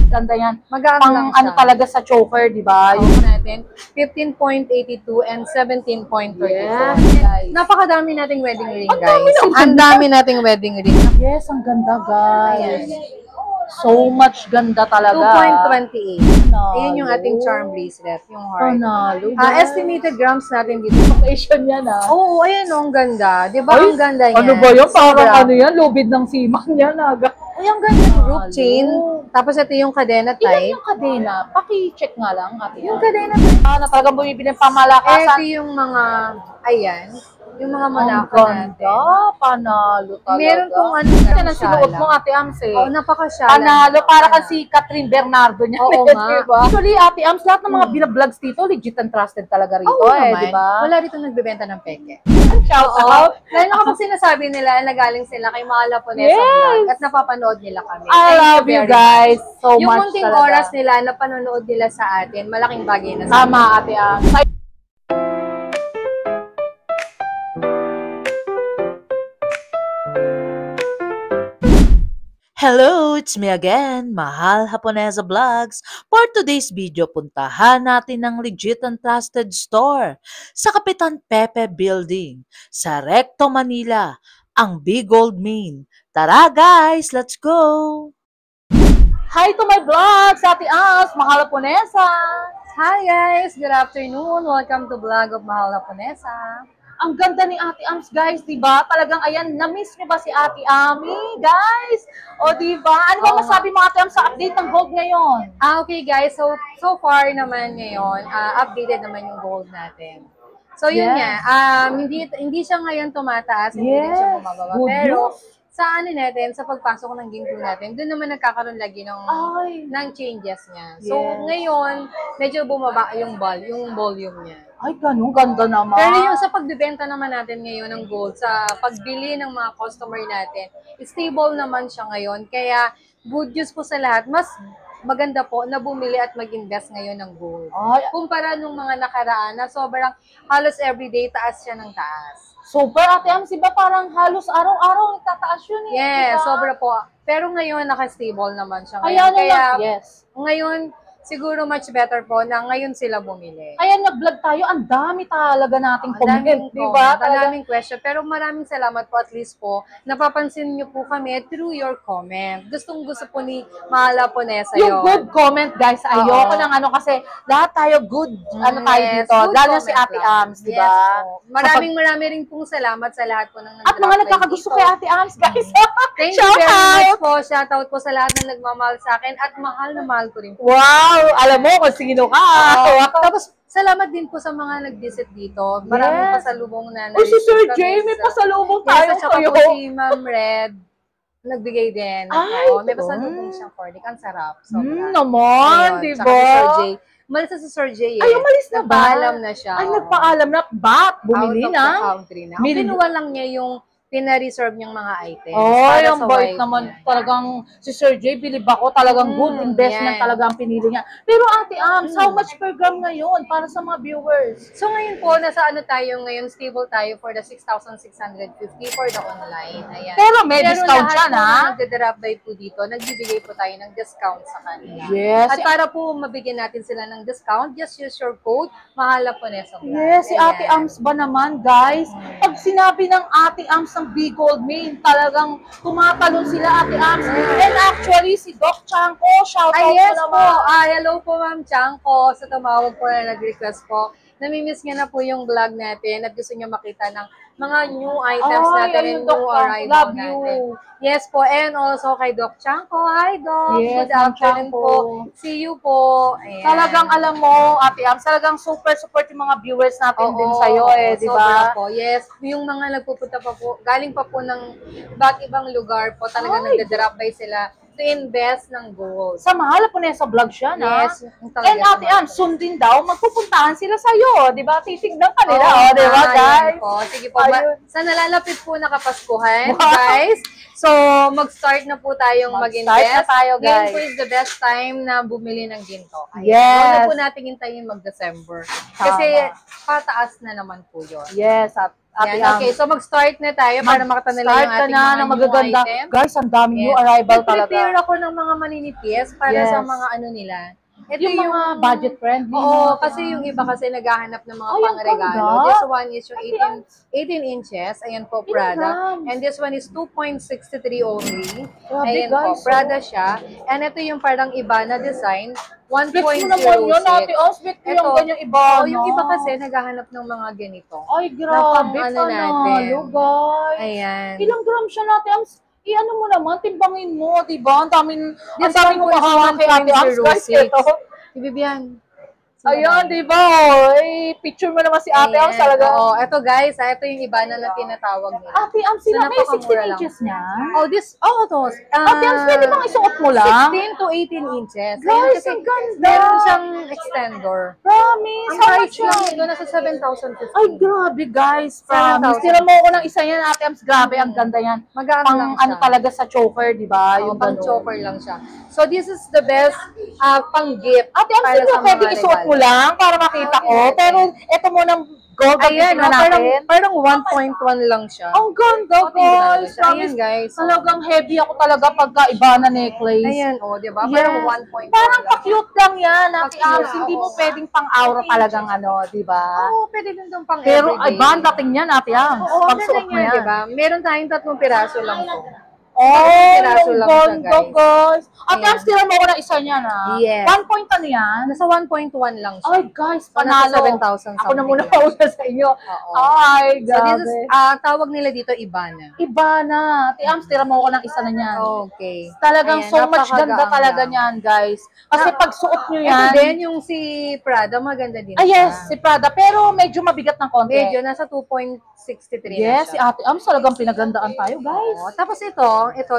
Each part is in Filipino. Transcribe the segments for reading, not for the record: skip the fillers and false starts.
ganda yan. Magaan Pang lang ano siya. talaga sa choker, di ba? Yung natin, 15.82 and 17.34. Yes, guys. Napakadami nating wedding ring, Ang dami guys. naman. Ang dami nating wedding ring. Yes, ang ganda, guys. Ayan. So much ganda talaga. 2.28. Ayan yung ating charm bracelet, yung heart. Panalo. Estimated grams natin dito. Occasion yan, ah. Oo, ayan o, ang ganda. Di ba ang ganda niya? Ano ba yun? Parang Sobra. ano yan? Lubid ng siman yan, aga. Ay, ang ganda yung rope chain. Tapos ito yung cadena Ilan type. yung kadena? Paki-check nga lang, ate. Yung cadena type. Na talagang bumibili ng pamalakasan. Ito yung mga, ayan, yung mga Ang manako natin. ganda. Panalo talaga. Meron pong ano, Ito na syala. sinuot mo, ate Ams, eh. Oo, napakasyala. Panalo, para kasi Catherine Bernardo niya. Oo nga. Diba? Actually, ate Ams, lahat ng mga binablogs dito, legit and trusted talaga rito, Oo naman. di ba? Wala rito nagbebenta ng peke. Shout Oo. out. Dahil na kapag sinasabi nila, nagaling sila kay Mahal Lapunesa Yes. Vlog at napapanood nila kami. I Thank love you very much. guys so Yung much munting talaga. oras nila na panonood nila sa atin, malaking bagay na sa Tama, ate Ams. Hello, it's me again, Mahal Haponesa Vlogs. For today's video, puntahan natin ang legit and trusted store sa Kapitan Pepe Building sa Recto, Manila, ang Big Gold Main. Tara guys, let's go! Hi to my vlogs, ate Ams, Mahal Haponesa. Hi guys! Good afternoon! Welcome to Vlog of Mahal Lapunesa. Ang ganda ni Ate Ams, guys, di ba? Talagang, ayan, na-miss niyo ba si Ate Ami, guys? O, di ba? Ano ba masabi mo, Ate Ams, sa update ng gold ngayon? Okay guys, so far naman ngayon, updated naman yung gold natin. So yun Yes. nga, hindi siya ngayon tumataas, hindi din siya Yes. bumababa. Good Pero news. sa ano natin, sa pagpasok ng game 2 natin, doon naman nagkakaroon lagi Ay. ng changes niya. So Yes. ngayon, medyo bumaba yung volume niya. Ay, ganun, ganda naman. Pero yung sa pagbibenta naman natin ngayon ng gold, sa pagbili ng mga customer natin, stable naman siya ngayon. Kaya good news po sa lahat, mas maganda po na bumili at mag-invest ngayon ng gold. Ay, Kumpara nung mga nakaraan na sobrang halos everyday taas siya ng taas. super, Ate Ams, iba parang halos araw-araw tataas yun eh. Yes, diba? sobra po. Pero ngayon naka-stable naman siya Kaya ngayon. Kaya yes. ngayon siguro much better po na ngayon sila bumili. Kaya nag-vlog tayo, ang dami talaga nating Ang daming comment, di ba? comment, ang daming question. Pero maraming salamat po at least po. Napapansin niyo po kami through your comment. Gustong gusto po ni Mahal Lapunesa Yung good comment, guys, ayoko ng ano kasi lahat tayo good, ano tayo Yes, dito. good Lalo si comment Ate lang. Ams, di Yes ba? po. Marami ring pong salamat sa lahat po ng At mga nagkakagusto kay Ate Ams, guys. Thank you Shout very out! much po. Shout out po sa lahat ng nagmamahal sa akin at mahal na mahal ko rin po. Wow! Alam mo kung sino ka. Tapos, salamat din po sa mga nag-visit dito. Maraming Yes. pasalubong na O si na-receive Sir kami Jay, may sa- pasalubong Yes, tayo at saka kayo. po si Ma'am Red, nagbigay din. Ay, Oo, may ito. pasalubong siyang cordic. Ang sarap. Sobra. Naman, Ayun, di tsaka ba? si Sir Jay. Umalis na si Sir Jay eh. Ay, umalis na ba? Nagpaalam na siya. Ay, oo. nagpaalam na. Ba't? Bumili Out of na? the country na. Ang Mil- kinuha lang niya yung pina-reserve niyang mga items. Ay, para ang sa bait wife naman. niya. Talagang si Sir Jay, bilib ako. Talagang good investment yan. talaga ang pinili niya. Pero Ate Ams, how much per gram ngayon para sa mga viewers? So ngayon po, nasa ano tayo ngayon, stable tayo for the 6,650 for the online. Ayan. Pero may discount lahat siya, po na? nagda-drop by po dito, nagbibigay po tayo ng discount sa kanila. Yes. At para po mabigyan natin sila ng discount, just use your code, Mahal Lapunesa Vlog. Yes, si Ate Ayan. Ams ba naman, guys? Pag sinabi ng Ate Ams ng Big Gold Main, talagang tumatalon sila, Ate Ams. And actually, si Doc Chanko, shout out Ay, yes mo po. naman. Hello po, Ma'am Chanko. Sa tumawag po na nag-request po. Namimiss niya na po yung vlog natin at gusto niya makita ng mga new items Ay, natin ayun, and Doc new Chanko. arrival Love natin. you. Yes po. And also kay Doc Chanko. Hi, Doc. Yes, Good Ma'am afternoon Chanko. po. See you po. Ayan. Talagang alam mo, Ate Ams, talagang super support yung mga viewers natin din sa'yo eh, di sobra ba? po. Yes, yung mga nagpupunta pa po, galing pa po ng iba't ibang lugar po, talagang Ay. nagda-drop by sila to invest ng gold. Sa Mahal po sa vlog siya, na? Yes, yung talaga And Ate sa mga- Ams, sundin daw, magpupuntahan sila sa'yo, di ba? Titignan ka nila, Oo, di ba, ayun guys? Po. Sige po. Ayun. Sa nalalapit po na Kapaskuhan, Wow. guys. So, mag-start na po tayong Mag-start mag-invest. na tayo, Ngayon guys. po is the best time na bumili ng ginto. Yes. Huwag na po natin hintayin mag-December. Kasi pataas na naman po yun. Yes, Ate Yan, okay, so mag-start na tayo para makita nila yung Start ka ating na mga ng new magaganda. item. Guys, ang daming new Yes. arrival Nag-prepare talaga. ako ng mga maninipis para Yes. sa mga ano nila. Ito Yung mga budget friendly. Oo, kasi yung iba kasi naghahanap ng mga Ay, ang pangregalo. ganda. This one is yung 18 inches. Ayan po, Ilang Prada. grams? And this one is 2.63 only. Grabe, Ayan po, guys, Prada siya. And ito yung parang iba na design. Flex mo naman yun, Ate 1.06. Oms. Bit ko yung Ito, ganyang iba, Oo, yung iba kasi naghahanap ng mga ganito. Ay, Na grabe. pang ano natin. Panalo, guys. Ayan. Ilang grams siya, Ate Oms? I-ano mo naman, timbangin mo, diba? Ang daming This mo one po is kahawa kay Ate Oms, guys. 1.06. Ito. Ibibian. Ayan, diba? Ay, picture mo naman si Ate Oms talaga. Oo, ito guys, ito yung iba na tinatawag nila. Ate Oms, So, sila may napakamura 16 lang. inches niya. To. Ate Oms, pwede bang isuot mo lang? 16 to 18 inches. Guys, Ayun, kasi ang ganda. meron siyang extender. Promise. Ang How price much yun? lang ito, nasa 7,050. Ay, grabe, guys. Promise. 7,000. Tira mo ako ng isa yan, Ate Oms. Grabe, ang ganda yan. Magaan Pang lang siya. ano talaga sa choker, di ba? Oo, Yung pang ganun. chopper lang siya. So, this is the best pang gift. Ate Oms, para hindi sa mo pwede mga isuot mo regalo. lang para makita ko. Okay. Pero ito mo ng gold ang Ayan, titingnan parang, natin. parang 1.1 lang siya. Ang ganda, Oh, tingnan guys. natin siya. Ayan, Promise. guys. Talagang heavy ako talaga pagka iba na necklace. Ayan, di ba? Yes. Parang 1.1 Parang lang. pa-cute lang yan, Ate Pa-cute, Oms. Hindi mo oo. pwedeng pang-aura talagang ano, di ba? Oo, pwede din itong pang Pero everyday. iba ang dating niyan, Ate Oms. Oo, ang Pag ganda suot mo niya, yan. di ba? Meron tayong 3 piraso lang po. Oh, piraso ang lang siya, ganda, guys. Ate Ayan. Oms, tira mo ko ng isa niyan, ha? Yes. 1 point ano yan? Nasa 1.1 lang siya. Ay, guys, So, nasa panalo. 7,000 Ako na muna something. pauna sa inyo. Oo. Ay, So, this grabe. is, tawag nila dito Ibana. Iba na. Ate Ams, tira mo ko ng isa na niyan. Okay. Talagang Ayan, so much ganda napakagaang talaga lang. niyan, guys. Kasi pag suot nyo Ito yan, din, yung si Prada, maganda din ah yes, si siya. Prada, pero medyo mabigat ng konti. Medyo, nasa 2.63 Yes, na si siya. Ate Ams, talagang pinagandaan tayo, guys. Oo. Tapos ito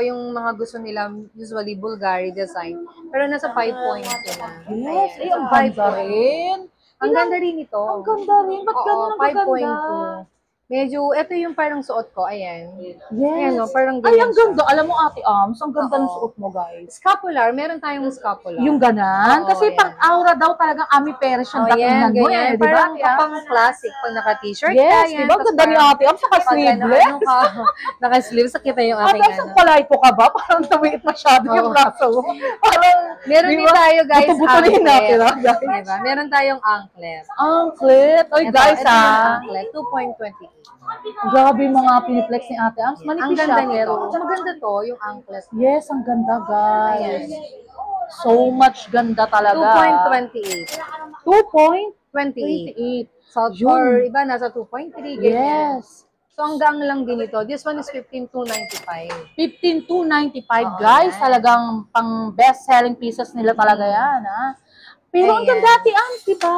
yung mga gusto nila, usually Bulgari design. Pero nasa 5.2 na. Yes, Ayan. ang ganda rin. Ang ganda rin ito. Ang ganda rin. Ba't ganun ang ganda? 5.2. Medyo, ito yung parang suot ko, ayan. Yes. Ayan, no, parang Ay, ganyan ang ganda. Alam mo, Ate Ams, ang ganda ng Oo. suot mo, guys. Scapular, meron tayong scapular. Yung ganan. Oo, Kasi yan. pang aura daw talagang Ami Perez yung Oh, datingan yan, mo ganyan. eh. Di ba, Parang Ate Ams? pang classic, pag naka-t-shirt Yes, ka, di yan. ba? Tapos Ganda ni parang Ate Ams, saka pag sleeveless. Naka-sleeves, kita yung Ate aking Ams, ang palay po ka ba? Parang tumiit masyado yung Oo. braso mo. Parang, Meron di din ba? tayo, guys, Buto-butunin natin, ha, guys. Diba? Meron tayong anklet. Anklet. Oy, Ito, guys, ito yung ha. anklet, 2.28. Grabe yung mga piniplex ni Ate Ams. Ang Manipis ganda siya, nito. pero... Maganda to, yung anklet. Yes, ang ganda, guys. Ayan. So much ganda talaga. 2.28. 2.28. 28. So, Yun. or iba, nasa 2.3, ganyan. Yes. So, ang gaang lang din ito. This one is 15,295. 15,295, Oo, guys. yan. Talagang pang best-selling pieces nila talaga yan, ha? Pero ang Ayan. ganda, Ate Ams, di ba?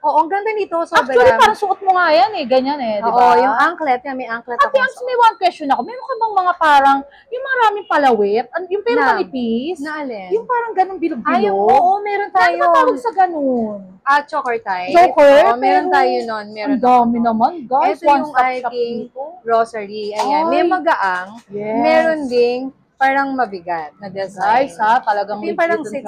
Oo, ang ganda nito. Sobra. Actually, parang suot mo nga yan eh. Ganyan eh, di Oo, ba? yung anklet, yan, may anklet Ate ako. Ams, may one question ako. Meron ka bang mga parang, yung maraming palawit, yung pero Na- manipis, Na alin? yung parang ganun bilog-bilog. Ay, oo, meron Ano tayo. ba tawag sa ganun? Choker type. Choker? Oo, meron Pero tayo nun. Meron. Ang dami naman, guys. Ito yung One-stop shop aking dito. rosary. Ayan, may Ay. magaang. Yes. Meron ding parang mabigat na design. Guys, ha, talagang Ito yung parang legit 6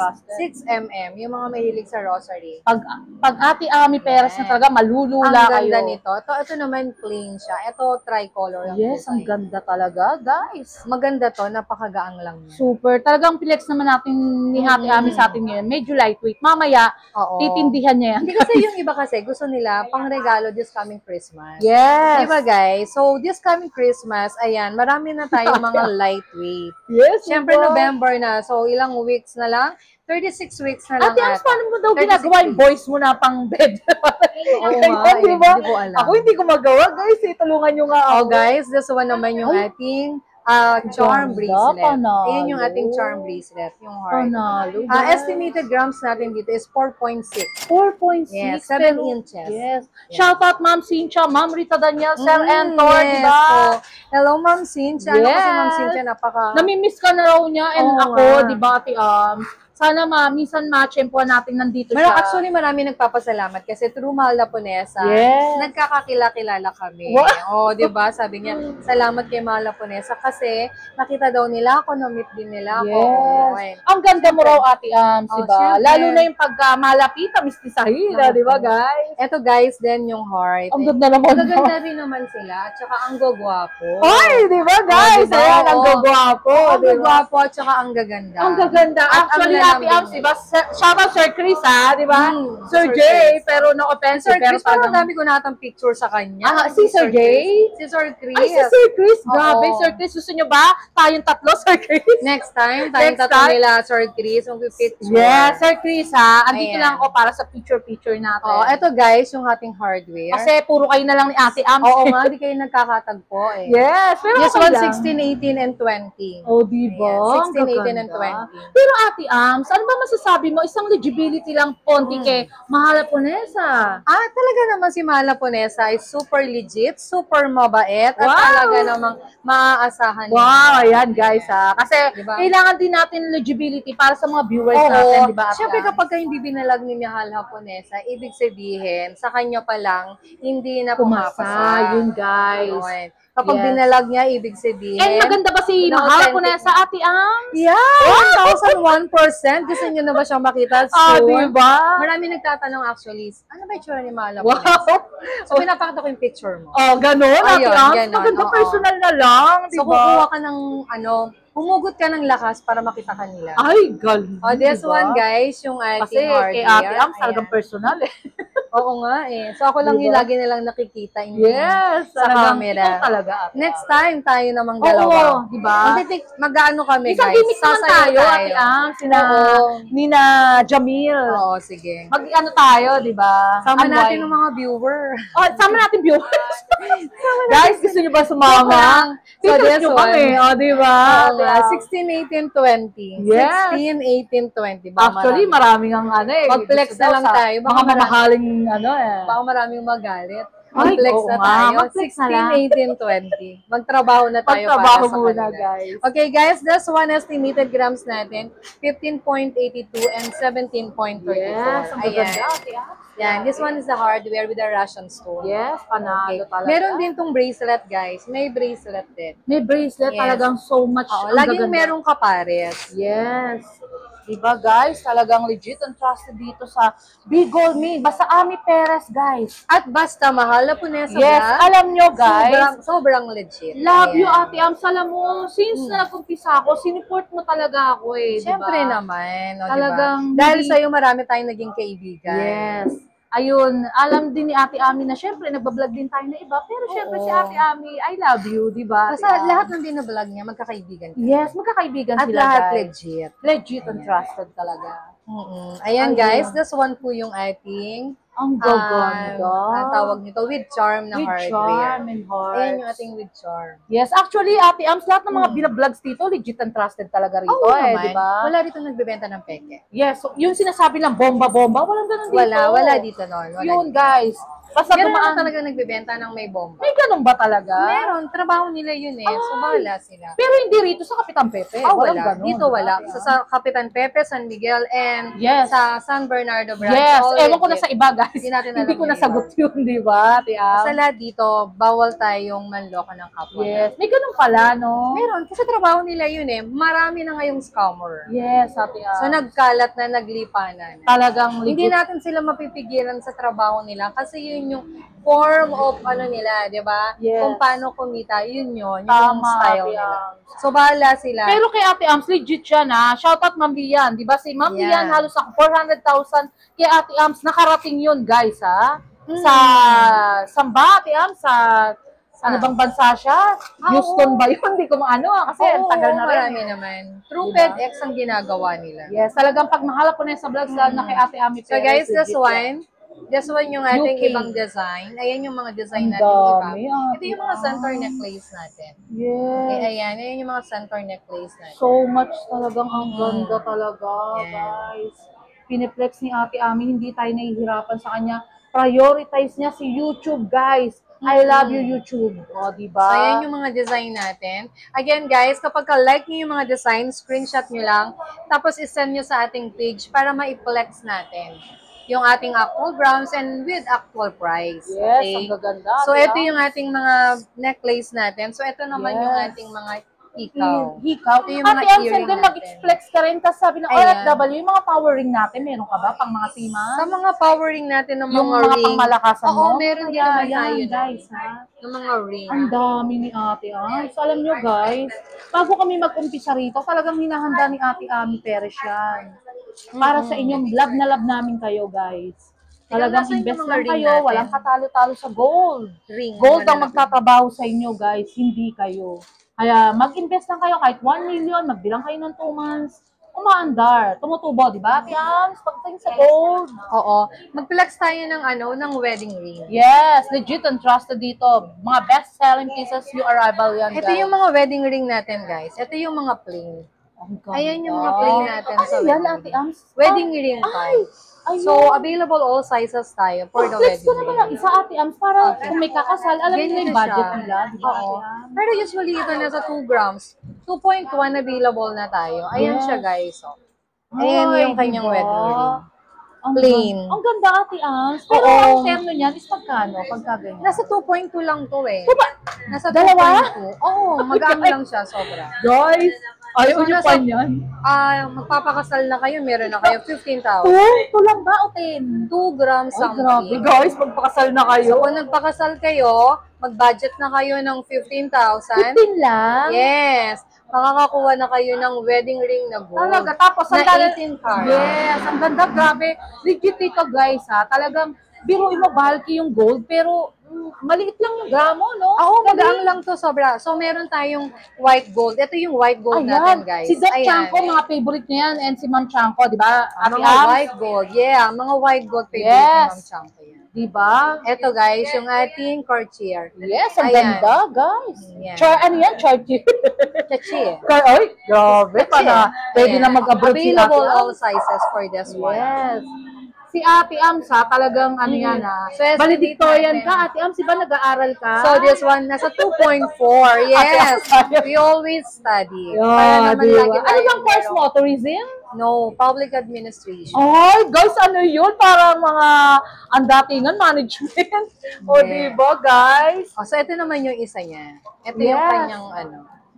and trusted. mm, yung mga mahilig sa rosary. Pag Ate Ami Perez na talaga, malulula Ang ganda kayo. nito. Ito naman plain siya. Ito tricolor ang Yes, ang design. ganda talaga, guys. Maganda to, napakagaang lang niya. Super. Talagang flex naman natin ni Ate Ami sa atin ngayon. Medyo lightweight. Mamaya, Oo. titindihan niya yan. Hindi kasi yung iba kasi gusto nila pang regalo this coming Christmas. Yes. Diba guys? So this coming Christmas, ayan, marami na tayong mga lightweight. Yes. Siyempre diba? November na, so ilang weeks na lang? 36 weeks na lang Ate Ami, ata. paano mo daw 36 ginagawa yung days. voice mo na pang bed? Oo Ganyan, nga, eh, diba? hindi ko alam. Ako hindi ko magawa, guys. Tulungan nyo nga ako. Oh guys, this one naman yung ating charm Ganda, bracelet. panalo. Ayan yung ating charm bracelet, yung heart. Panalo, guys. Estimated grams natin dito is 4.6. 4.6. Yes, 7 pero- inches. Yes. Shout out, Ma'am Cynthia, Ma'am Rita Daniel, Sir Entor, yes, di ba? po. Hello, Ma'am Cynthia. Ano kasi Yes. Ma'am Cynthia, napaka... Namimiss ka na raw niya and Oo ako, nga. di ba, Ate Sana minsan ma-champuan natin nandito siya. Actually, marami nagpapasalamat kasi through Mahal na Ponesa, Yes. nagkakakilala kami. Wow. Oh, 'di ba? Sabi niya, salamat kay Mahal na Ponesa kasi nakita daw nila ako, na-meet din nila ako. Yes. Ang ganda mo raw, Ate Ams, Oh, diba? syempre. Lalo na yung pag malapit, mistisahin, di ba, guys? Eto guys, then yung heart. Ang ganda naman. Ang gaganda rin naman sila, at saka ang gagwapo. Ay, di ba, guys? diba? Ayan, ang Oo. gagwapo. Ang di ba? gagwapo at saka ang gaganda. Ang gaganda. At Actually, ang Ate Ams, diba? Shout out Sir Chris, ha? Di ba? Sir Sir Jay, Chris. pero no offense. Sir pero Chris, parang talagang- dami ko natang picture sa kanya. Si Sir Jay? Si Sir Chris. Ay, si Sir Chris. Grabe, Oo. Sir Chris. Gusto nyo ba? Tayong tatlo, Sir Chris? Next time, tayong Next tatlo time? nila, Sir Chris, mag-picture. Yes, Sir Chris, ha? Andito Ayan. lang ako para sa picture-picture natin. Oh, eto guys, yung ating hardware. Kasi puro kayo na lang ni Ate Ams. Oo nga, di kayo nagkakatagpo eh. Yes, pero This okay one, lang. 16, 18, and 20. Oh, di ba? Ayan, Ang 16, 18, and gaganda. 20. Pero Ate Ams, ano ba masasabi mo? Isang legibility lang konti kay Mahal na Ponesa. Talaga naman si Mahal na Ponesa ay super legit, super mabait, at Wow! talaga namang maaasahan. Wow, ayan guys ha. Kasi Diba? kailangan din natin legibility para sa mga viewers natin, di ba? Ate Siyempre Ams? kapag ka hindi binalag ni Mahal Haponesa, ibig sabihin, sa kanya pa lang, hindi na Pumasa, pumapasa. yun guys. Yun. Kapag Yes. binalag niya, ibig sabihin, And maganda ba si na Mahal authentic. Ponesa, Ate Ams? yeah, 1,001%. Gusto niyo na ba siya makita Ah, soon? di ba? Marami nagtatanong actually, ano ba yung tsura ni Mahal Wow. Haponesa? So, pinapakita ko yung picture mo. Oh, ganun, Ate Ayun, Ams. ganon, Maganda oo. personal na lang, di So, ba? kukuha ka ng, humugot ka ng lakas para makita kanila. Ay, galing. Oh, this di ba? one, guys, yung Kasi ating hardware. kay Ate Ams talagang Ayan. personal eh. Oo nga eh. So, ako lang Diba? yung lagi nilang nakikita. Hindi Yes, sa talagang camera. ikaw talaga, Ate Next Ams. time, tayo namang Oo, dalawa. di ba? Mag-ano kami, Isang guys? gimmick naman Sasayaw tayo, Ate Ams. Oo. Nina Jamil. Oo, sige. Mag-ano tayo, di ba? Sama Unwind. natin ng mga viewer. Oh, sama natin viewers. Guys, gusto niyo ba sumama? So, Tikas this niyo one. kami, oh, di ba? Oo nga, 16, 18, 20. Yes. 16, 18, 20. Baka Actually, maraming ang ano eh. Mag-flex gusto na daw lang sa tayo. Baka Mga marami- mamahaling ano eh. Baka maraming magalit. Ay, Mag-flex oo na nga. tayo. Mag-flex na 16, lang. 18, 20. Magtrabaho na tayo Magtrabaho para sa muna, kanila. guys. Okay, guys, this one estimated grams natin, 15.82 and 17.34. Yes, ang Ayan. ganda, Ate Ams. Yan, this one is the hardware with the Russian stone. Yes, panalo Okay. talaga. Meron din tong bracelet, guys. May bracelet din. May bracelet Yes. talagang so much. Oo, ang laging gaganda. merong kapares. Yes. Diba guys, talagang legit and trusted dito sa Big Gold Me. Basta Ami Perez, guys. At basta mahal na po na sa Yes, vlog. alam nyo guys. Sobrang legit. Love you, Ayan. Ate Ams. Alam mo, since na nag-umpisa ako, siniport mo talaga ako eh. Siyempre diba? naman. O, Talagang diba? Dahil hindi- sa'yo marami tayong naging kaibigan. Yes. Ayun, alam din ni Ate Ami na syempre, nagbablog din tayo na iba. Pero syempre si Ate Ami, I love you, di ba? Basta Ate Ami? lahat ng binablog niya, magkakaibigan ka. Yes, magkakaibigan At sila, lahat guys. legit. Legit and trusted talaga. Ayan Ayun. guys, this one po yung ating Ang gaganda. ang tawag nito, with charm na With hardware. charm and heart. Ayan yung ating with charm. Yes, actually, Ate Ams, lahat ng mga binablogs dito, legit and trusted talaga rito Oo eh, naman. di ba? Wala rito nagbebenta ng peke. Yes, so, yung sinasabi ng bomba-bomba, walang ganun dito. Wala dito noon. Wala Yun, dito. guys. Basta Meron dumaan. na talaga nagbebenta ng may bomba. May ganun ba talaga? Meron, trabaho nila yun eh. So, bahala sila. Pero hindi rito sa Kapitan Pepe. Walang Wala. ganun. Dito wala. Sa Kapitan Pepe, San Miguel, and Yes. sa San Bernardo branch. Yes, all ewan ko na legit. sa iba, guys. Hindi natin Hindi alam ko yung nasagot iba. yun, di ba, Ate Ams? Sa lahat dito, bawal tayong manloko ng kapwa. Yes, may ganun pala, no? Meron, kasi trabaho nila yun eh. Marami na ngayong scammer. Yes, Ate Ams. So, nagkalat na, naglipanan. Talagang Hindi legit. natin sila mapipigilan sa trabaho nila kasi yun yung form of ano nila, di ba? Yes. Kung paano kumita, yun yung Tama, style Ate nila. Ams. So, bahala sila. Pero kay Ate Ams, legit siya na. Shoutout Ma'am Bian. Di ba si Ma'am Yeah. Bian halos ako 400,000 kay Ate Ams. Nakarating yun, guys, ha? Sa, saan ba, Ate Ams? Ano bang bansa siya? Houston ba yun? Hindi ko maano, kasi ang tagal na rin. Marami naman. True Diba? FedEx ang ginagawa nila. Yes, talagang pag mahalap ko na yun sa vlogs, lalo na kay Ate Ami So Perez, guys, legit yan. this one yung ating UK. ibang design. Ayan yung mga design Ang natin iba. dami, Ito yung mga center necklace natin. Yes. Ayan yung mga center necklace natin. So much talagang ang ganda talaga, Yes. guys. Piniplex ni Ate Ami, hindi tayo nahihirapan sa kanya. Prioritize niya si YouTube, guys. I love you, YouTube. O, diba? So, ayan yung mga design natin. Again, guys, kapag like nyo yung mga design, screenshot nyo lang, tapos isend nyo sa ating page para ma-flex natin yung ating actual grams and with actual price. Yes, Okay? ang gaganda. So, ito yung ating mga necklace natin. So, ito naman yung ating mga hikaw. Hikaw. Ito yung mga Ate Ams, and earring then natin. mag-flex ka rin kasi sabi ng Ayan. OFW, yung mga powering natin, meron ka ba? Pang mga sima? Sa mga powering natin ng Yung mga mga ring. pangmalakasan mo? Oo, meron din naman Ayan, tayo guys, ha? ng mga ring. Ang dami ni Ate Ams. So, alam nyo guys, bago kami mag-umpisa rito, talagang hinahanda ni Ate Ami Perez yan. Para sa inyong love na love namin kayo guys. Talagang Nasaan yung invest mga lang ring kayo, natin? walang katalo-talo sa gold. Ring. Gold ang Malalaki. magtatrabaho sa inyo guys, hindi kayo. Kaya mag-invest lang kayo kahit 1 million, magbilang kayo ng 2 months, umaandar, tumutubo, di ba? Ate Ams, pagdating sa gold. Oo. Mag-flex tayo ng ng wedding ring. Yes, legit and trusted dito. Mga best-selling pieces, new arrival yan, Ito guys. yung mga wedding ring natin, guys. Ito yung mga plain. Ang ganda. Ayan yung mga plain natin Ano sa yan, wedding Ate ring. Ams? Wedding ring tayo. Ayun. So, available all sizes tayo for the Flex wedding ko naman ring. ang isa, Ate Ams, para kung may kakasal, alam nila Ganito yung budget siya. nila. Di ba, Oo. Ate Ams? Pero usually, ito nasa 2 grams. 2.1 available na tayo. Ayan Yes. siya, guys. Oh. Ayan Ay, yung kanyang diba? wedding ring. Ang Plain. Ang ganda, Ate Ams. Pero Oo. ang terno niyan is pagkano? Pagka ganyan. Nasa 2.2 lang to eh. Nasa 2.2. Dalawa? Oo, mag-ano lang siya, sobra. Guys, ayaw So, niyo nasa- pa niyan. Magpapakasal na kayo, meron na kayo 15,000. Ito lang ba o 10? 2 grams Ay, grabe. something. Guys, magpakasal na kayo. So, kung nagpakasal kayo, mag-budget na kayo ng 15,000. 15 lang? Yes. Makakakuha na kayo ng wedding ring na gold. Talaga. Tapos, ang Na ganda. 18 karat. Yes, ang ganda. Grabe. Legit ito, guys, ha. Talagang, biruin mo, bulky yung gold, pero maliit lang yung gramo, no? Oo, magaang lang to sobra. So, meron tayong white gold. Ito yung white gold natin, guys. Si Doc Ayan. Chanko, mga favorite niya yan, and si Ma'am Chanko, di ba? Ate Mga Ams, white gold. Yeah, mga white gold favorite Yes. ni Ma'am Chanko yan. di ba? Ito, guys, yung ating Cartier. Yes, ang Ayan. ganda, guys. Yan. Ano yan? Chartier. Cartier. Ay, grabe. Para pwede Ayan. na mag-abroad si Ate Available all Ams. sizes for this one. Yes. Si Ate Ams, ha, talagang ano yan, ha. So, yes, Valedictorian natin. ka, Ate Ams, di ba nag-aaral ka? So, this one, nasa 2.4. Yes. Ate, We always study. Yeah, Para naman diba? lagi Ano tayong bang course mo? merong- Tourism? No, public administration. Ay, guys, ano yun? Parang mga andatingan management. O, Yeah. di ba, guys? Oh, so, ito naman yung isa niya. Ito yung Yes. kanyang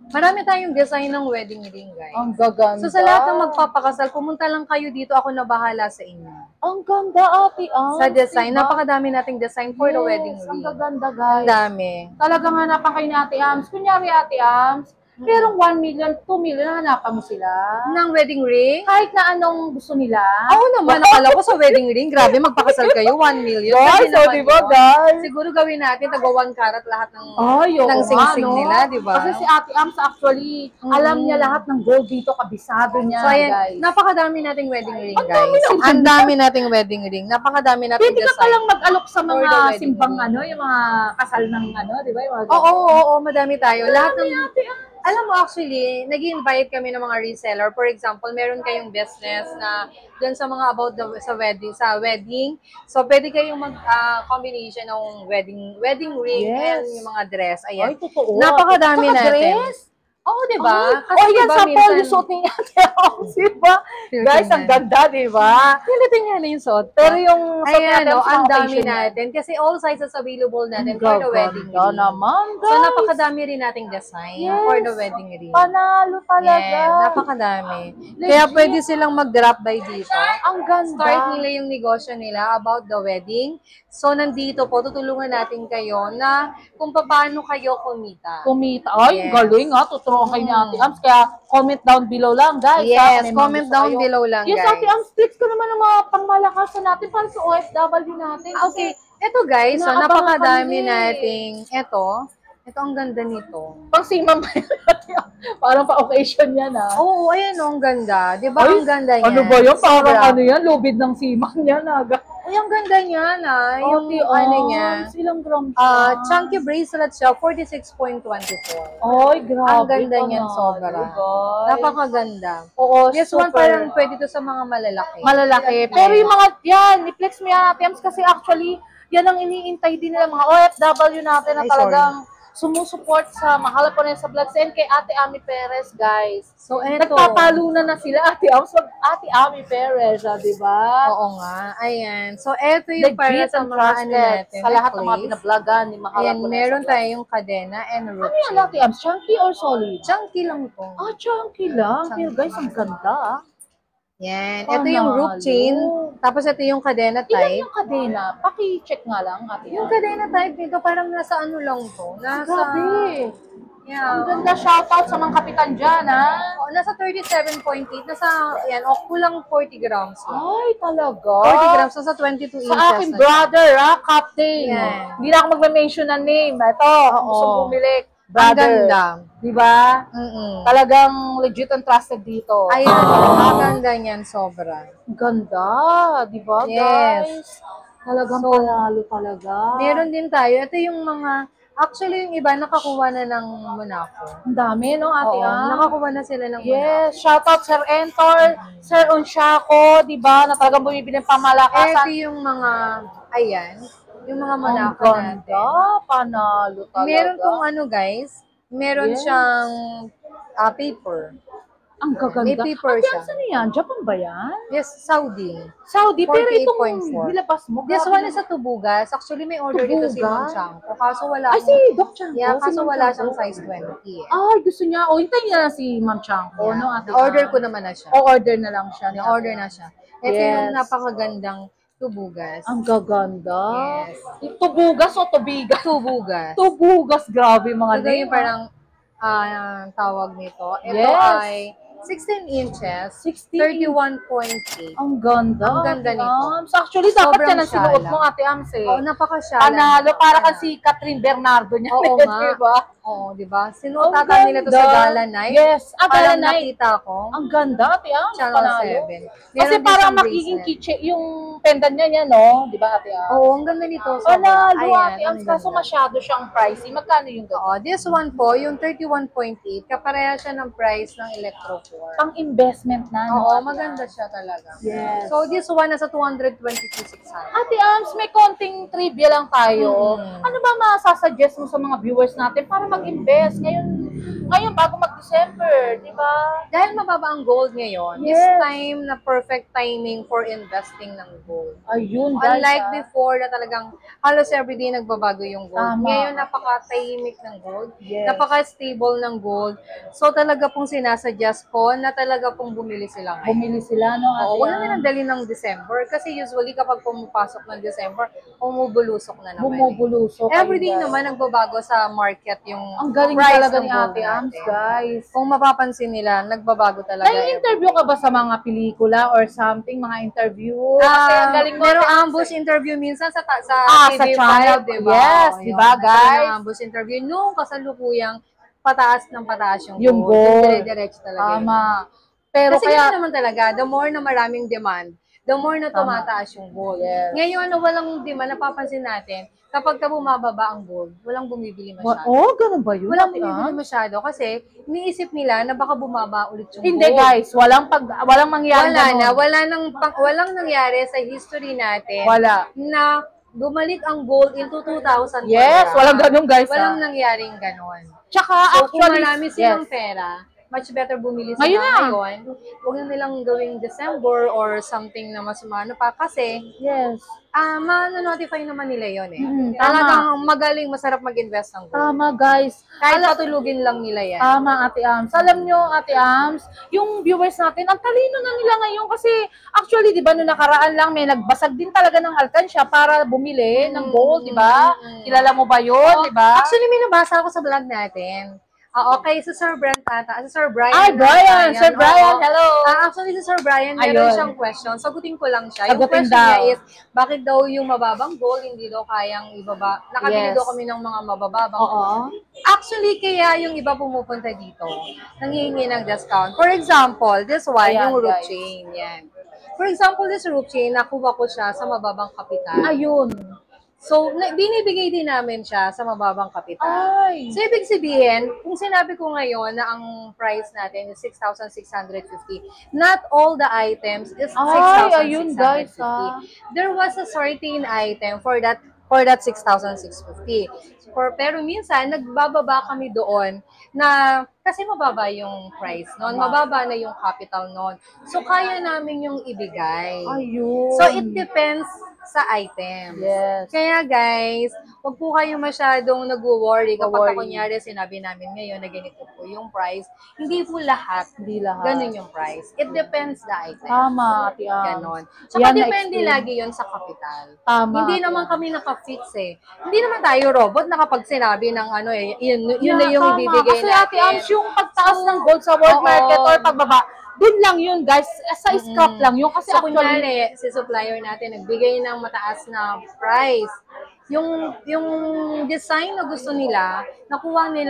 Marami tayong design ng wedding ring, guys. Ang gaganda. So, sa lahat ng magpapakasal, pumunta lang kayo dito. Ako na bahala sa inyo. Ang ganda, Ate Ams. Sa design, diba? napakadami nating design for the Yes, wedding ang ring. gaganda, Ang guys. dami. Talagang hanapan kayo ni Ate Ams. Kunyari, Ate Ams, merong 1 million, 2 million, hanapan mo sila. Ng wedding ring? Kahit na anong gusto nila. Oo naman, nakala ko sa wedding ring. Grabe, magpakasal kayo, 1 million. Guys, Pwede so, naman di ba, yun. guys? Siguro gawin natin, tagwa 1 karat lahat ng Ay, oo ng nga, sing-sing no? nila, di ba? Kasi si Ate Ams actually, alam niya lahat ng gold dito, kabisado niya, So, ayan, guys. napakadami nating wedding ring, Ang guys. dami ng Ang dami nating wedding ring. Napakadami nating Pwede ka design. palang mag-alok sa For the mga wedding simbang ring. yung mga kasal ng di ba? Yung mga Oo, madami tayo. Lahat ng... Ate Ams. Alam mo, actually, nag-invite kami ng mga reseller. For example, meron kayong business na dun sa mga about sa wedding. So, pwede kayong mag-combination ng wedding ring Yes. and yung mga dress. Ay, Ayan. totoo. Napakadami Saka natin. dress. Oo, di ba? Oh, yan sa Paul, yung suot ni Ate Ams, di ba? Guys, ang ganda, di ba? Pilitin nga na yung suot. Pero yung suot Ayan, natin no, sa ang mga dami occasion niya. natin. Kasi all sizes available natin for the wedding Gaganda ring. naman, So, guys. napakadami rin nating design Yes. for the wedding ring. Panalo talaga. Yes, napakadami. Kaya pwede silang mag-drop by dito. Ang ganda. Start nila yung negosyo nila about the wedding. So, nandito po, tutulungan natin kayo na kung paano kayo kumita. Kumita. Ay, Yes. galing ha. Tuturuan kayo ni Ate Ams. Kaya comment down below lang, guys. ha, Yes, kung may mga comment gusto down kayo. below lang, Yes, guys. Ate Ams, click ko naman ng mga pangmalakasan natin para sa OFW natin. Okay, eto guys, so Inaabangan napakadami kami. nating, eto ang ganda nito. Pang simam ba yun, Ate Ams? Parang pa-occasion yan, ha? Oo, ayan o, ang ganda. Di ba Ay, ang ganda niya? Ano ba yun? Parang Sobra. ano yan? Lubid ng siman yan, aga. Ay, ang ganda niya na. Yung Ate ano niya. Ams, ilang grams Chunky bracelet siya, 46.24. Ay, grabe. Ang ganda ka niyan, na, sobra. guys. Napakaganda. Oo, This one super. parang pwede to sa mga malalaki. Malalaki. Pero yung mga, yan, i-flex mo yan, Ate Ams, kasi actually, yan ang iniintay din nila mga OFW natin na Ay, talagang sumusuport sa Mahal Japonesa Vlogs and kay Ate Ami Perez, guys. So, eto. Nagpapalunan na sila, Ate Ami Perez, di ba? Oo nga. Ayan. So, eto yung para Legit sa and mga ano trusted natin. sa lahat ng mga place. binablogan ni Mahal Ayan, Japonesa meron Vlogs. tayong kadena and Ano rope yan, chain. Ate Ami? Chunky or solid? Chunky lang to. Chunky lang. Pero guys, ang ganda. Yan. Ito yung rope Panalo. chain. Tapos ito yung kadena Ilan type. yung kadena? Paki-check nga lang, Ate Yung Ami. kadena type nito parang nasa ano lang to. Nasa... Grabe. Ang Yeah. ganda, shoutout sa mga kapitan dyan, ha? Oh, nasa 37.8. Nasa, yan, kulang 40 grams lang. Ay, talaga. 40 grams, nasa 22 inches. Sa aking na siya. brother, Captain. Yan. Hindi na ako magme-mention ng name. Ito, gusto bumili. Ang Brother. ganda. Di ba? Mm-mm. Talagang legit and trusted dito. Ayan, ang ganda niyan, sobra. Ang ganda. Di ba, Yes. guys? Talagang So, panalo talaga. Meron din tayo. Ito yung mga, actually yung iba nakakuha na ng Monaco. Ang dami, no, Ate Oo, Am? nakakuha na sila ng Monaco. Yes, shoutout Sir Entor, Sir Unshaco, di ba, na talagang bumibili ng Ito pamalakasan. yung mga, ayan, yung mga Ang Monaco natin. ganda, panalo talaga. Meron tong ano guys, meron Yes. siyang paper. Ang gaganda. May paper Ate Am, siya. saan yan? Japan ba yan? Yes, Saudi. Saudi, pero itong 48.4. nilabas mo. This grabe one naman. is sa Tubugas. Actually, may order dito si Tubugas? Ma'am Chanko. Kaso wala Ay, si akong- Doc Chanko. Yeah, si kaso Ma'am wala Chanko. siyang size 20. Eh. Ay, gusto niya. O, hintayin niya na si Ma'am Chanko, no, Ate Am? Order ko naman na siya. O-order na lang siya. ni Ate Na-order Am. na siya. Ito Yes. yung napakagandang Tubugas. Ang gaganda. Yes. Tubugas o tubigas? Tubugas. Tubugas, grabe mga Ito name. yung parang tawag nito. Ito Yes. ay 16 inches, 16. 31.8. Ang ganda. Ang ganda Ate nito. Ams. Actually, dapat Sobrang yan ang sinuot shala. mo, Ate Ams, eh. Oh, napakashala. Panalo, para kang si Catherine Bernardo niya. Oo nga. Diba? Oo, di ba? Sinuot Ang ata nila to sa ganda. Gala Night. Yes. Gala Parang Night. nakita ko. Ang ganda, Ate Ams. Channel Panalo. 7. Kasi Meron din parang siyang magiging bracelet. keychain, yung pendant niya, no? Di ba, Ate Ams? Oo, ang ganda nito. Sobrang. Panalo, Ayan, Ate ang Ams. Kaso ganda. masyado siyang pricey. Magkano yung ganda? Oo, this one po, yung 31.8, kapareha siya ng price ng Electro 4. Pang-investment na, no? Oo, Ate maganda Ams? siya talaga. Yes. So, this one nasa 222,600. Ate Ams, may konting trivia lang tayo. Mm. Ano ba masasuggest mo sa mga viewers natin para mag-invest ngayon bago mag-December, di ba? Dahil mababa ang gold ngayon, Yes. this time na perfect timing for investing ng gold. Ayun, guys. Unlike before na talagang halos everyday nagbabago yung gold. Tama. Ngayon napaka-tahimik ng gold. Yes. Napaka-stable ng gold. So talaga pong sinasuggest ko na talaga pong bumili sila ngayon. Bumili sila, no, Ate Oo, huwag Ams? na nilang dali ng December. Kasi usually kapag pumapasok ng December, bumubulusok na naman. Bumubulusok. Everyday ayun, guys. naman nagbabago sa market yung Ang galing price talaga ng ni gold Ate Ams, natin. guys. Kung mapapansin nila, nagbabago talaga. Nai-interview ka ba sa mga pelikula or something, mga interview? Kasi ang galing mo. Merong Ate Ams, ambush interview minsan sa sa TV5, channel. diba? Yes, O, diba, yun. guys? Nagkaroon ng ambush interview nung kasalukuyang pataas ng pataas yung Yung gold. gold. Dire-diretso talaga. Tama. Pero Kasi kaya, yun naman talaga, the more na maraming demand, the more na tumataas yung gold. Yes. Ngayon, walang demand, napapansin natin, kapag ka bumababa ang gold, walang bumibili masyado. oh, ganun ba yun? Walang Ate bumibili Ams? masyado kasi iniisip nila na baka bumaba ulit yung Hindi, gold. guys. Walang mangyari Wala na, ganun. walang nangyari sa history natin Wala. na bumalik ang gold into 2,000. Yes, walang ganun, guys. Walang ah. nangyaring ganon. Tsaka, So, kung actually, marami silang yes. pera, much better bumili sila Ngayon na. ngayon. Huwag na nilang gawing December or something na mas umano pa kasi Yes. ma-notify naman nila yon eh. Tama. Talagang magaling, masarap mag-invest ng gold. Tama, guys. Kahit patulugin lang nila yan. Tama, Ate Ams. Alam nyo, Ate Ams, yung viewers natin, ang talino na nila ngayon kasi actually, di ba, noong nakaraan lang, may nagbasag din talaga ng alkansya para bumili ng gold, di ba? Kilala mo ba yun, di ba? Actually, may nabasa ako sa vlog natin. Okay, si Sir Brent ata. Si Sir Brian. Ay, Brian! Ayan, Sir Brian, oo. hello! Actually, si Sir Brian, Ayun. meron siyang question. Sagutin ko lang siya. Yung Sagutin question niya daw. is, bakit daw yung mababang gold, hindi daw kayang ibaba? Nakabili Yes. daw kami ng mga mabababang. Oo. Actually, kaya yung iba pumupunta dito, nanghihingi ng discount. For example, this one, Ayan, yung rope guys. chain. Yan. For example, this rope chain, nakuha ko siya sa mababang kapital. Ayun. So, binibigay din namin siya sa mababang kapital. Ay. So, ibig sabihin, kung sinabi ko ngayon na ang price natin is 6,650, not all the items is 6,650. Ay, ayun, guys, ah. There was a certain item for that for that 6,650. Pero minsan, nagbababa kami doon na kasi mababa yung price noon, mababa na yung capital noon. So, kaya namin yung ibigay. Ayun. So, it depends sa items. Yes. Kaya guys, wag po kayo masyadong nag-worry kapag Worry. kunyari sinabi namin ngayon na ganito po yung price. Hindi po lahat. Hindi lahat. Ganun yung price. It depends the item. Tama, Ate Ams. Ganon. So, Yan depende na-explain. lagi yon sa kapital. Tama, Hindi Ate naman Ams. kami naka-fix eh. Hindi naman tayo robot na kapag sinabi ng ano eh, yun na yung tama. ibibigay Kasi natin. Ate Ams, yung pagtaas ng gold sa world Oo. market or pagbaba, dun lang yun, guys. Sa scrap lang yun. Kasi So, actually, kunyari, si supplier natin nagbigay ng mataas na price. Yung design na gusto nila,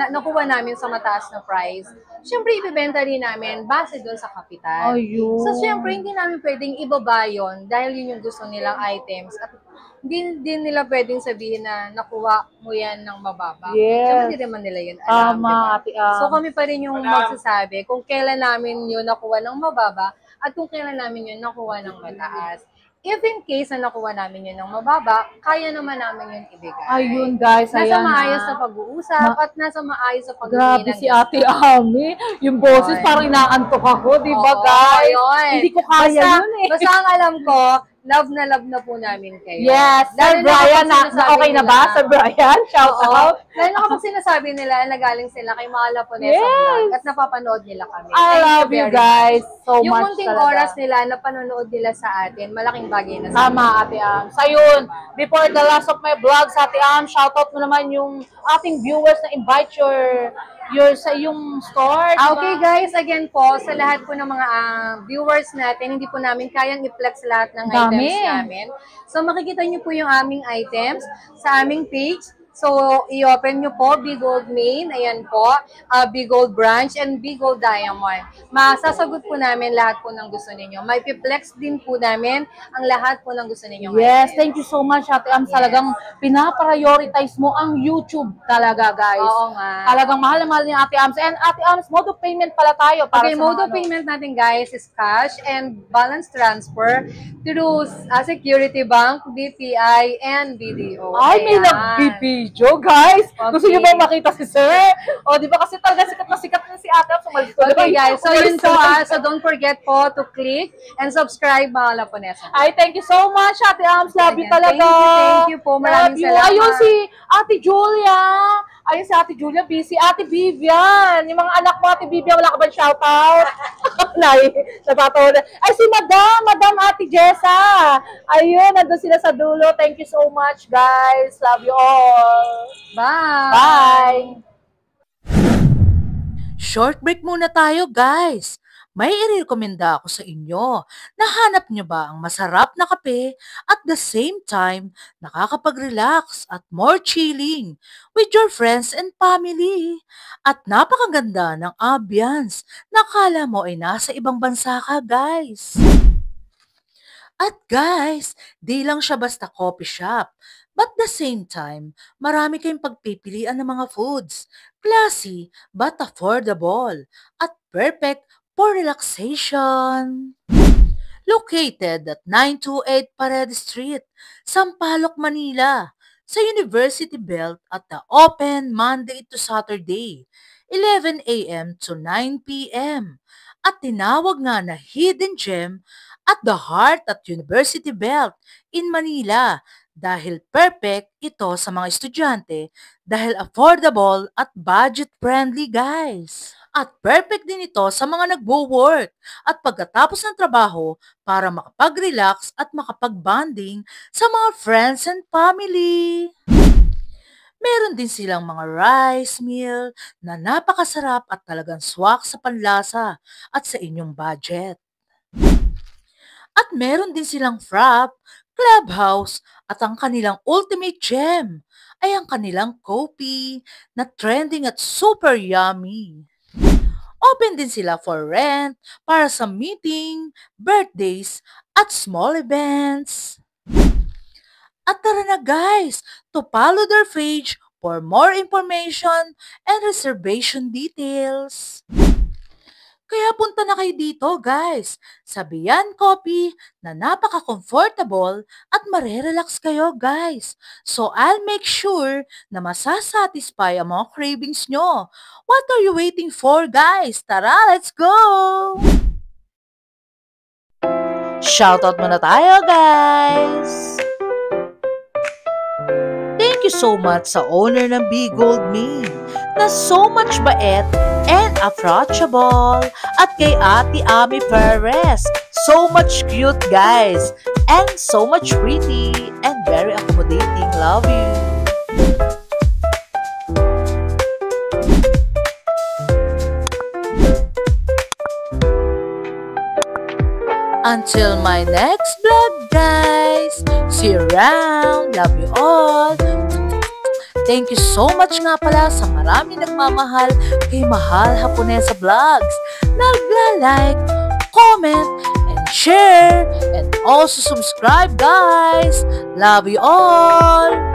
nakuha namin sa mataas na price. Siyempre, ibebenta rin namin base doon sa kapital. Ayun. So, siyempre, hindi namin pwedeng ibaba yun dahil yun yung gusto nilang items. At hindi nila pwedeng sabihin na nakuha mo yan ng mababa. Yes. Siyempre, hindi naman nila yun alam. Tama, diba? Ate Ams. So, kami pa rin yung magsasabi kung kailan namin yun nakuha ng mababa at kung kailan namin yun nakuha ng mataas. If in case na nakuha namin yun ng mababa, kaya naman namin yun ibigay. Ayun, guys. Nasa Ayan, maayos ha. na pag-uusap at nasa maayos sa pag-ibig Grabe ng si Ate Ami. Yung boses Ayun. parang inaantok ako, di ba, Oo, guys? yun. Hindi ko kaya yun eh. Basta ang alam ko, love na po namin kayo. Yes, Sir Lalo Brian, kapag sinasabi okay na nila- ba? Sir Brian, shout Oo. out. Lalo na kapag sinasabi nila na galing sila kay mga Laponesa Yes. Vlog at napapanood nila kami. I Thank love you very guys so Yung much munting talaga. oras nila na panonood nila sa atin, malaking bagay na sa Tama, Ate Ams. Ayun, before the last of my vlogs, Ate Ams, shout out mo naman yung ating viewers na invite your sa yung store. di ba? Okay guys, again po, sa lahat po ng mga viewers natin, hindi po namin kayang i-flex lahat ng Dami. items namin. So makikita niyo po yung aming items sa aming page. So, i-open nyo po, Big Gold Main, ayan po, Big Gold Branch, and Big Gold Diamond. Masasagot po namin lahat po ng gusto ninyo. May piplex din po namin ang lahat po ng gusto ninyo. Yes, thank you so much, Ate Ams. Yes. Talagang pinaprioritize mo ang YouTube talaga, guys. Oo nga. Talagang mahal na mahal ni Ate Ams. And Ate Ams, mode of payment pala tayo. Para Okay, sa mode mga of payment natin guys is cash and balance transfer through Security Bank, BPI, and BDO. Ay, may Ayan. nag-video, guys. Okay. Gusto niyo ba makita si Sir? O, di ba kasi talaga sikat na si Ate Ams. Umalis tuloy. Okay guys, so Umalis yun po tuloy. so don't forget po to click and subscribe mga Laponesa. Ay, thank you so much, Ate Ams. Love you Ayan, talaga. thank you po. Maraming Love you. salamat. Ayun si Ate Julia. Ayun si Ate Julia, busy. Ate Vivian. Yung mga anak mo, Ate Vivian, wala ka ba shoutout? Natatawa na. Ay, si Madam Ate Jessa. Ayun, nandun sila sa dulo. Thank you so much, guys. Love you all. Bye! Bye. Short break muna tayo, guys. May irekomenda ako sa inyo. Nahanap nyo ba ang masarap na kape at the same time nakakapag-relax at more chilling with your friends and family? At napakaganda ng ambience na akala mo ay nasa ibang bansa ka, guys. At guys, di lang siya basta coffee shop. But the same time, marami kayong pagpipilian ng mga foods. Classy but affordable at perfect for relaxation. Located at 928 Paredes Street, Sampaloc, Manila, sa University Belt at the open Monday to Saturday, 11 a.m. to 9 p.m. At tinawag nga na Hidden Gem at the heart at University Belt in Manila dahil perfect ito sa mga estudyante dahil affordable at budget-friendly, guys. At perfect din ito sa mga nagwo-work at pagkatapos ng trabaho para makapag-relax at makapag-bonding sa mga friends and family. Meron din silang mga rice meal na napakasarap at talagang swak sa panlasa at sa inyong budget. At meron din silang frap, clubhouse at ang kanilang ultimate gem ay ang kanilang coffee na trending at super yummy. Open din sila for rent para sa meeting, birthdays at small events. At tara na guys, to follow their page for more information and reservation details. Kaya Kaya punta na kayo dito guys, sa Bian Coffee na napaka-comfortable at marerelax kayo guys. So I'll make sure na masasatisfy ang mga cravings nyo. What are you waiting for guys? Tara, let's go! Shoutout muna tayo guys! Thank you so much sa owner ng Big Gold Me na so much bait and approachable at kay Ate Ami Perez. So much cute guys and so much pretty and very accommodating. Love you! Until my next vlog guys! See you around! Love you all! Thank you so much nga pala sa marami nagmamahal kay Mahal Haponesa Vlogs. Nagla-like, comment, and share, and also subscribe guys! Love you all!